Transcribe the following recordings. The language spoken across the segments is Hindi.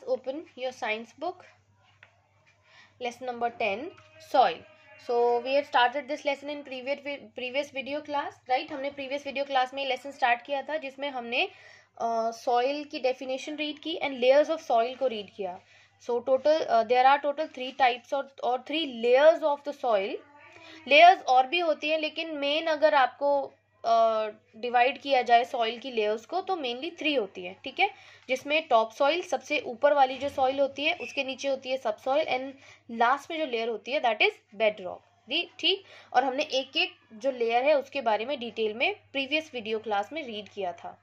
open your science book, lesson number 10, soil. So we had started this lesson in previous video class, right? हमने previous video class में lesson start किया था जिसमें हमने soil की definition read की and layers of soil को read किया. So there are total 3 types or 3 layers of the soil. Layers और भी होती हैं, लेकिन main अगर आपको डिवाइड किया जाए सॉइल की लेयर्स को तो मेनली 3 होती है, ठीक है, जिसमें टॉप सॉइल, सबसे ऊपर वाली जो सॉइल होती है, उसके नीचे होती है सब सॉइल एंड लास्ट में जो लेयर होती है दैट इज बेड रॉक, ठीक. और हमने एक एक जो लेयर है उसके बारे में डिटेल में प्रीवियस वीडियो क्लास में रीड किया था.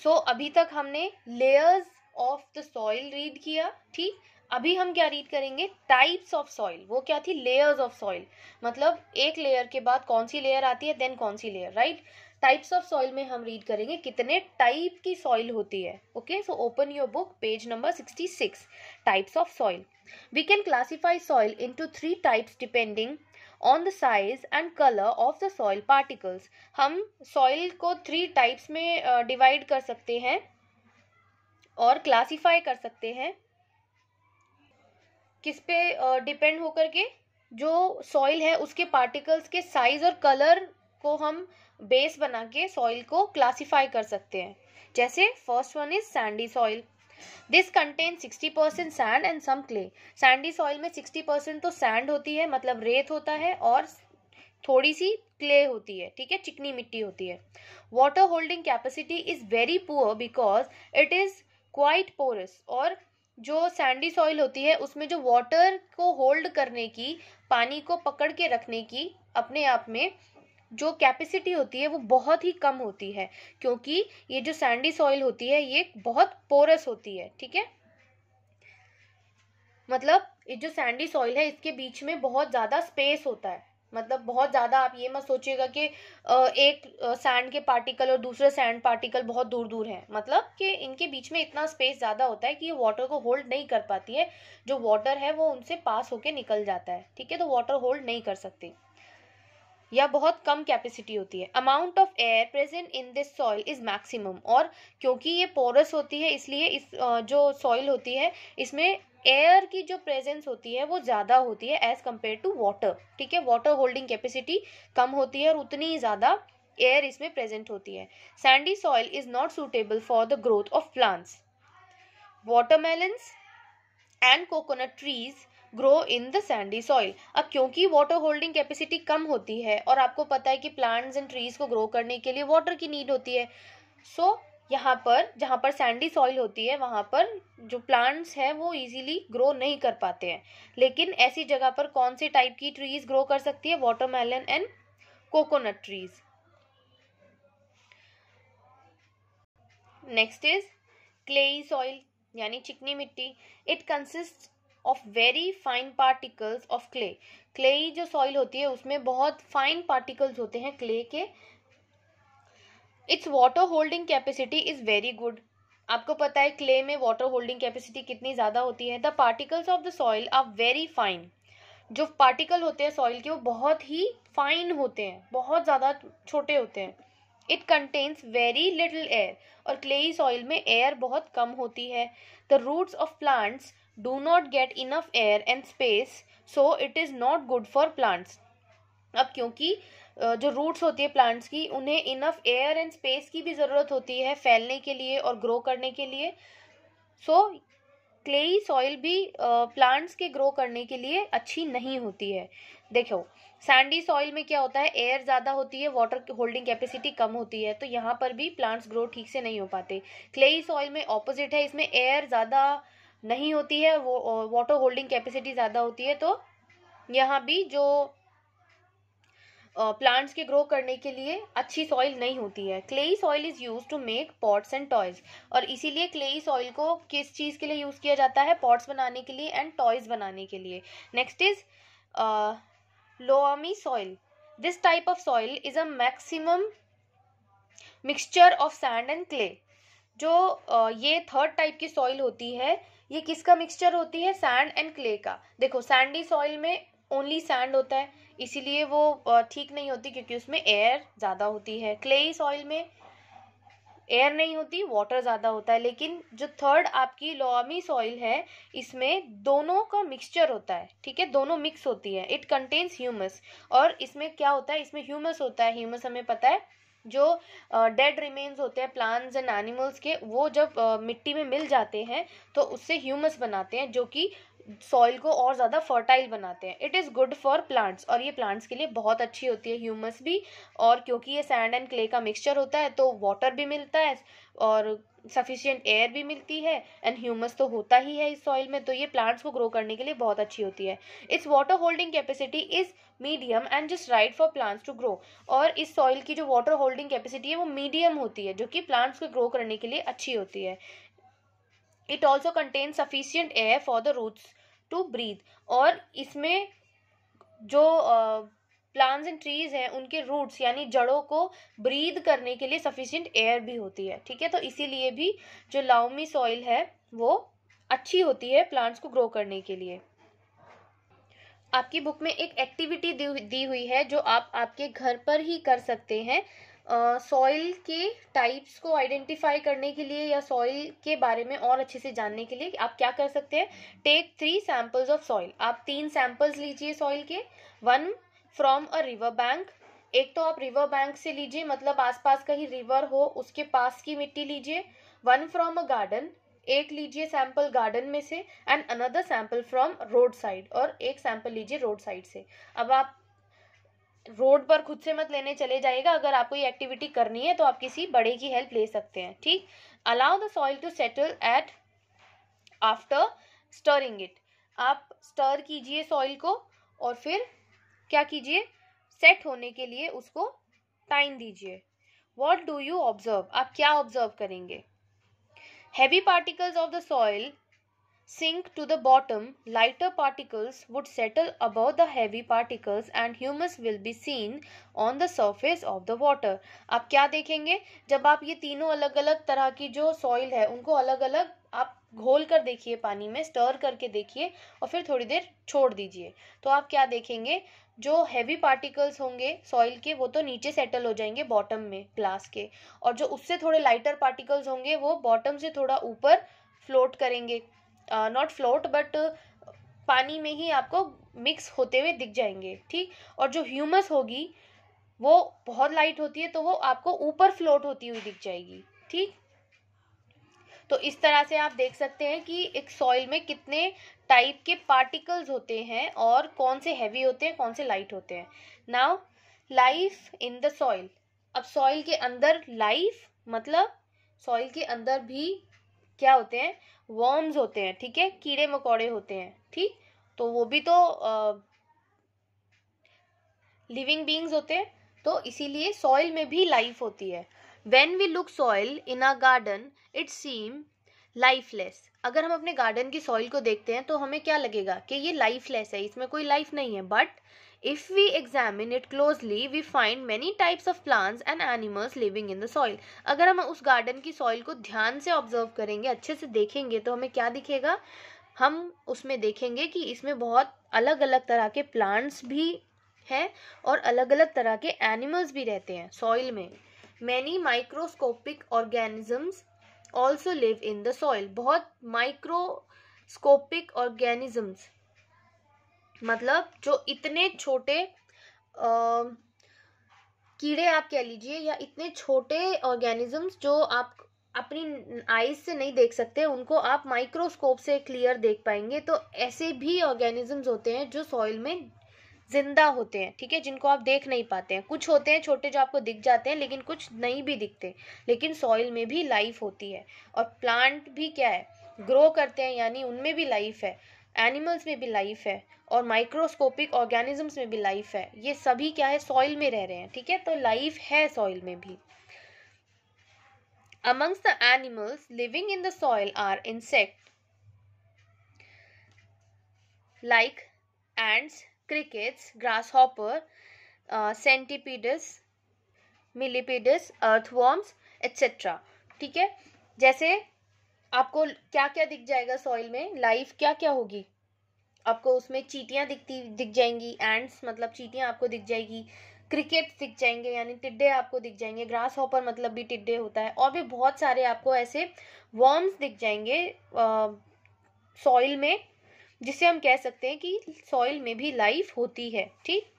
सो अभी तक हमने layers of the soil read किया, ठीक. अभी हम क्या रीड करेंगे? Types of soil. वो क्या थी? Layers of soil. मतलब एक लेयर के बाद कौन सी लेयर आती है, देन कौन सी layer, right. Types of soil में हम रीड करेंगे कितने टाइप की सॉइल होती है. Okay, so open your book, page number 66, types of soil. We can classify soil into 3 types depending on the size and colour of the soil particles. हम सॉइल को 3 टाइप्स में डिवाइड कर सकते हैं और क्लासीफाई कर सकते हैं. किस पे डिपेंड होकर के? जो सॉइल है उसके पार्टिकल्स के साइज और कलर को हम बेस बना के सॉइल को क्लासीफाई कर सकते हैं. जैसे first one is sandy soil. This contain 60% sand and some clay. Sandy soil में 60% तो सैंड होती है, मतलब रेत होता है, और थोड़ी सी क्ले होती है, ठीक है, चिकनी मिट्टी होती है. Water holding capacity is very poor because it is quite porous. और जो सैंडी सॉइल होती है उसमें जो वाटर को होल्ड करने की, पानी को पकड़ के रखने की अपने आप में जो कैपेसिटी होती है वो बहुत ही कम होती है, क्योंकि ये जो सैंडी सॉइल होती है ये बहुत पोरस होती है, ठीक है. मतलब ये जो सैंडी सॉइल है इसके बीच में बहुत ज़्यादा स्पेस होता है. मतलब बहुत ज़्यादा, आप ये मत सोचिएगा कि एक सैंड के पार्टिकल और दूसरे सैंड पार्टिकल बहुत दूर दूर हैं. मतलब कि इनके बीच में इतना स्पेस ज़्यादा होता है कि ये वाटर को होल्ड नहीं कर पाती है. जो वाटर है वो उनसे पास होके निकल जाता है, ठीक है, तो वाटर होल्ड नहीं कर सकती या बहुत कम कैपेसिटी होती है. Amount of air present in this soil is maximum. और क्योंकि ये पोरस होती है इसलिए इस जो सॉइल होती है इसमें एयर की जो प्रेजेंस होती है वो ज़्यादा होती है एज कम्पेयर टू वाटर, ठीक है. वाटर होल्डिंग कैपेसिटी कम होती है और उतनी ही ज़्यादा एयर इसमें प्रेजेंट होती है. Sandy soil is not suitable for the growth of plants. Watermelons and coconut trees grow in the Sandy soil. अब क्योंकि वाटर होल्डिंग कैपेसिटी कम होती है और आपको पता है कि प्लांट्स एंड ट्रीज को ग्रो करने के लिए वाटर की नीड होती है, सो यहाँ पर जहाँ पर सैंडी सॉइल होती है वहाँ पर जो प्लांट्स हैं वो इजीली ग्रो नहीं कर पाते हैं. लेकिन ऐसी जगह पर कौन से टाइप की ट्रीज ग्रो कर सकती है? Watermelon and coconut trees. Next is clayey soil, यानी चिकनी मिट्टी. It consist of very fine particles of clay. Clayey जो सॉइल होती है उसमें बहुत फाइन पार्टिकल्स होते हैं क्ले के. It's water holding capacity is very good. आपको पता है क्ले में वाटर होल्डिंग कैपेसिटी कितनी ज़्यादा होती है. The particles of the soil are very fine. जो पार्टिकल होते हैं सॉइल के वो बहुत ही फाइन होते हैं, बहुत ज़्यादा छोटे होते हैं. It contains very little air. और क्लेई सॉइल में एयर बहुत कम होती है. The roots of plants do not get enough air and space, so it is not good for plants. अब क्योंकि जो रूट्स होती है प्लांट्स की उन्हें इनफ एयर एंड स्पेस की भी ज़रूरत होती है फैलने के लिए और ग्रो करने के लिए. सो क्लेई सॉइल भी प्लांट्स के ग्रो करने के लिए अच्छी नहीं होती है. देखो सैंडी सॉइल में क्या होता है, एयर ज़्यादा होती है, वाटर होल्डिंग कैपेसिटी कम होती है, तो यहाँ पर भी प्लांट्स ग्रो ठीक से नहीं हो पाते. क्लेई सॉइल में ऑपोजिट है, इसमें एयर ज़्यादा नहीं होती है, वो वाटर होल्डिंग कैपेसिटी ज़्यादा होती है, तो यहाँ भी जो प्लांट्स के ग्रो करने के लिए अच्छी सॉइल नहीं होती है. Clayey soil is use to make pots and toys. और इसीलिए क्लेई सॉइल को किस चीज़ के लिए यूज़ किया जाता है? पॉट्स बनाने के लिए एंड टॉयज बनाने के लिए. Next is loamy soil. This type of soil is a maximum mixture of sand and clay. जो ये थर्ड टाइप की सॉइल होती है ये किसका मिक्सचर होती है? सैंड एंड क्ले का. देखो सैंडी सॉइल में ओनली सैंड होता है, इसीलिए वो ठीक नहीं होती क्योंकि उसमें एयर ज़्यादा होती है. क्लेई सॉइल में एयर नहीं होती, वाटर ज़्यादा होता है। लेकिन जो थर्ड आपकी लोमी सॉइल है, इसमें दोनों का मिक्सचर होता है, ठीक है, दोनों मिक्स होती है। इट कंटेन्स ह्यूमस, और इसमें क्या होता है, इसमें ह्यूमस होता है। ह्यूमस हमें पता है, जो डेड रिमेन्स होते हैं प्लांट्स एंड एनिमल्स के, वो जब मिट्टी में मिल जाते हैं तो उससे ह्यूमस बनाते हैं, जो कि सॉइल को और ज़्यादा फर्टाइल बनाते हैं। It is good for plants, और ये प्लांट्स के लिए बहुत अच्छी होती है ह्यूमस भी। और क्योंकि ये सैंड एंड क्ले का मिक्सचर होता है तो वाटर भी मिलता है और सफिशिएंट एयर भी मिलती है, एंड ह्यूमस तो होता ही है इस सॉइल में, तो ये प्लांट्स को ग्रो करने के लिए बहुत अच्छी होती है। Its water holding capacity is medium and just right for plants to grow, और इस सॉइल की जो वाटर होल्डिंग कैपेसिटी है वो मीडियम होती है, जो कि प्लांट्स को ग्रो करने के लिए अच्छी होती है। It also contain sufficient air for the roots to breathe, और इसमें जो प्लांट्स एंड ट्रीज हैं उनके रूट्स यानी जड़ों को ब्रीद करने के लिए सफिशिएंट एयर भी होती है, ठीक है। तो इसीलिए भी जो लाउमी सॉइल है वो अच्छी होती है प्लांट्स को ग्रो करने के लिए। आपकी बुक में एक एक्टिविटी दी हुई है जो आप आपके घर पर ही कर सकते हैं। सॉइल के टाइप्स को आइडेंटिफाई करने के लिए या सॉइल के बारे में और अच्छे से जानने के लिए आप क्या कर सकते हैं, टेक 3 सैंपल्स ऑफ सॉइल। आप 3 सैंपल्स लीजिए सॉइल के। 1 फ्रॉम अ रिवर बैंक, एक तो आप रिवर बैंक से लीजिए, मतलब आसपास कहीं रिवर हो उसके पास की मिट्टी लीजिए। 1 फ्रॉम अ गार्डन, एक लीजिए सैंपल गार्डन में से, and another sample from road side, और एक सैंपल लीजिए रोड साइड से। अब आप रोड पर खुद से मत लेने चले जाइएगा, अगर आपको ये एक्टिविटी करनी है तो आप किसी बड़े की हेल्प ले सकते हैं, ठीक। Allow the soil to settle at after stirring it, आप स्टर कीजिए सॉइल को और फिर क्या कीजिए, सेट होने के लिए उसको टाइम दीजिए। व्हाट डू यू ऑब्जर्व, आप क्या ऑब्जर्व करेंगे, heavy particles of the soil sink to the bottom, lighter particles would settle above the heavy particles and humus will be seen on the surface of the water। आप क्या देखेंगे, जब आप ये तीनों अलग अलग तरह की जो सॉइल है उनको अलग अलग आप घोल कर देखिए, पानी में स्टर करके देखिए और फिर थोड़ी देर छोड़ दीजिए, तो आप क्या देखेंगे, जो हैवी पार्टिकल्स होंगे सॉइल के वो तो नीचे सेटल हो जाएंगे बॉटम में ग्लास के, और जो उससे थोड़े लाइटर पार्टिकल्स होंगे वो बॉटम से थोड़ा ऊपर फ्लोट करेंगे, नॉट फ्लोट बट पानी में ही आपको मिक्स होते हुए दिख जाएंगे, ठीक। और जो ह्यूमस होगी वो बहुत लाइट होती है तो वो आपको ऊपर फ्लोट होती हुई दिख जाएगी, ठीक। तो इस तरह से आप देख सकते हैं कि एक सॉइल में कितने टाइप के पार्टिकल्स होते हैं और कौन से हैवी होते हैं कौन से लाइट होते हैं। Now life in the soil, अब सॉइल के अंदर लाइफ मतलब सॉइल के अंदर भी क्या होते हैं, वर्म्स होते हैं, ठीक है, कीड़े मकोड़े होते हैं, ठीक। तो वो भी तो लिविंग बीइंग्स होते हैं, तो इसीलिए सॉइल में भी लाइफ होती है। When we look soil in a garden, it seem lifeless। अगर हम अपने गार्डन की सॉइल को देखते हैं तो हमें क्या लगेगा कि ये लाइफलेस है, इसमें कोई लाइफ नहीं है। But if we examine it closely, we find many types of plants and animals living in the soil। अगर हम उस गार्डन की सॉइल को ध्यान से ऑब्जर्व करेंगे, अच्छे से देखेंगे, तो हमें क्या दिखेगा, हम उसमें देखेंगे कि इसमें बहुत अलग अलग तरह के प्लांट्स भी हैं और अलग अलग तरह के एनिमल्स भी रहते हैं सॉइल में। Many microscopic organisms also live in the soil। बहुत माइक्रोस्कोपिक ऑर्गेनिजम्स मतलब जो इतने छोटे कीड़े आप कह लीजिए या इतने छोटे ऑर्गेनिजम्स जो आप अपनी आईज से नहीं देख सकते, उनको आप माइक्रोस्कोप से क्लियर देख पाएंगे। तो ऐसे भी ऑर्गेनिजम्स होते हैं जो सॉइल में जिंदा होते हैं, ठीक है, जिनको आप देख नहीं पाते हैं। कुछ होते हैं छोटे जो आपको दिख जाते हैं लेकिन कुछ नहीं भी दिखते, लेकिन सॉइल में भी लाइफ होती है। और प्लांट भी क्या है, ग्रो करते हैं, यानी उनमें भी लाइफ है, एनिमल्स में भी लाइफ है और माइक्रोस्कोपिक ऑर्गेनिजम्स में भी लाइफ है। ये सभी क्या है, सॉइल में रह रहे हैं, ठीक है, तो लाइफ है सॉइल में भी। Amongst the animals living in the soil are insects like ants, crickets, grasshopper, centipedes, millipedes, earthworms, etc। ठीक है, जैसे आपको क्या क्या दिख जाएगा सॉइल में, लाइफ क्या क्या होगी, आपको उसमें चींटियां दिख जाएंगी, एंट्स मतलब चींटियां आपको दिख जाएगी, क्रिकेट्स दिख जाएंगे यानी टिड्डे आपको दिख जाएंगे, ग्रास हॉपर मतलब भी टिड्डे होता है, और भी बहुत सारे आपको ऐसे वर्म्स दिख जाएंगे सॉइल में, जिससे हम कह सकते हैं कि सॉइल में भी लाइफ होती है। ठीक,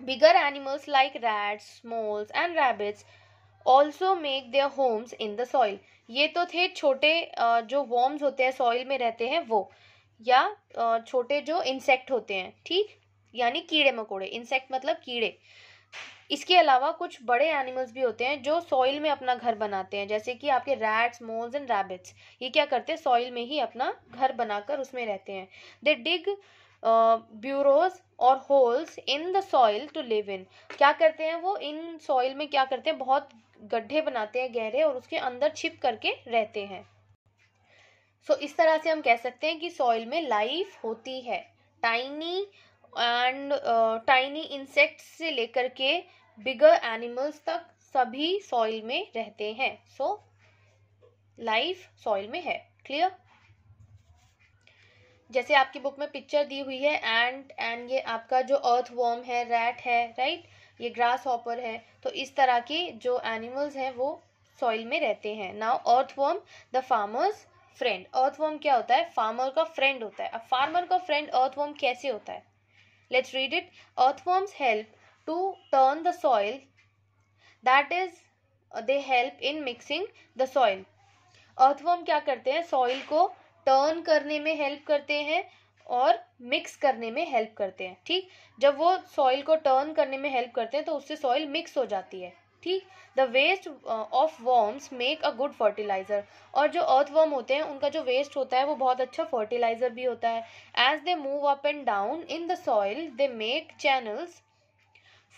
bigger animals like rats, moles and rabbits also make their homes in the soil. ये तो थे छोटे जो वर्म्स होते हैं सॉइल में रहते हैं वो, या छोटे जो इंसेक्ट होते हैं, ठीक, यानी कीड़े मकोड़े, इंसेक्ट मतलब कीड़े। इसके अलावा कुछ बड़े एनिमल्स भी होते हैं जो सॉइल में अपना घर बनाते हैं, जैसे कि आपके रैट्स, मोल्स एंड रैबिट्स। ये क्या करते हैं, सॉइल में ही अपना घर बनाकर उसमें रहते हैं। दे डिग ब्यूरोज और holes in the soil to live in. क्या करते हैं वो, इन सॉइल में क्या करते हैं, बहुत गड्ढे बनाते हैं गहरे, और उसके अंदर छिप करके रहते हैं। सो इस तरह से हम कह सकते हैं कि सॉइल में लाइफ होती है। टाइनी इंसेक्ट्स से लेकर के बिगर एनिमल्स तक सभी सॉइल में रहते हैं। सो लाइफ सॉइल में है। क्लियर? जैसे आपकी बुक में पिक्चर दी हुई है एंट, एंड ये आपका जो अर्थ वर्म है, रैट है, राइट, ये ग्रास हॉपर है। तो इस तरह के जो एनिमल्स हैं वो सॉइल में रहते हैं। Now earthworm, the farmers friend. Earthworm क्या होता है, फार्मर का फ्रेंड होता है। अब फार्मर का फ्रेंड अर्थवर्म कैसे होता है, let's read it. Earthworms help to turn the soil, that is they help in mixing the soil. Earthworm क्या करते हैं, सॉइल को टर्न करने में हेल्प करते हैं और मिक्स करने में हेल्प करते हैं। ठीक, जब वो सॉइल को टर्न करने में हेल्प करते हैं तो उससे सॉइल मिक्स हो जाती है। ठीक, the waste of worms make a good fertiliser. और जो अर्थवर्म होते हैं उनका जो वेस्ट होता है वो बहुत अच्छा फर्टिलाइजर भी होता है। As they move up and down in the soil they make channels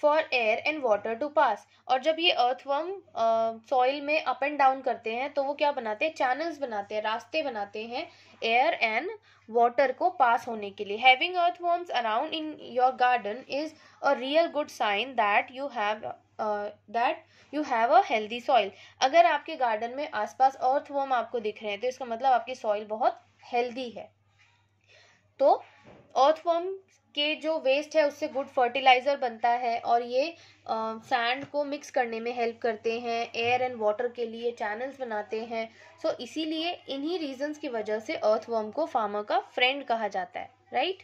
for air and water to pass. और जब ये अर्थवर्म सॉइल में अप एंड डाउन करते हैं तो वो क्या बनाते हैं, चैनल्स बनाते हैं, रास्ते बनाते हैं एयर एंड वाटर को पास होने के लिए। Having earthworms around in your garden is a real good sign that you have a healthy soil. अगर आपके गार्डन में आसपास अर्थवर्म आपको दिख रहे हैं तो इसका मतलब आपकी सॉइल बहुत हेल्दी है। तो अर्थवर्म के जो वेस्ट है उससे गुड फर्टिलाइजर बनता है, और ये सैंड को मिक्स करने में हेल्प करते हैं, एयर एंड वाटर के लिए चैनल्स बनाते हैं। सो इसीलिए इन्हीं रीजंस की वजह से अर्थवर्म को फार्मर का फ्रेंड कहा जाता है, राइट?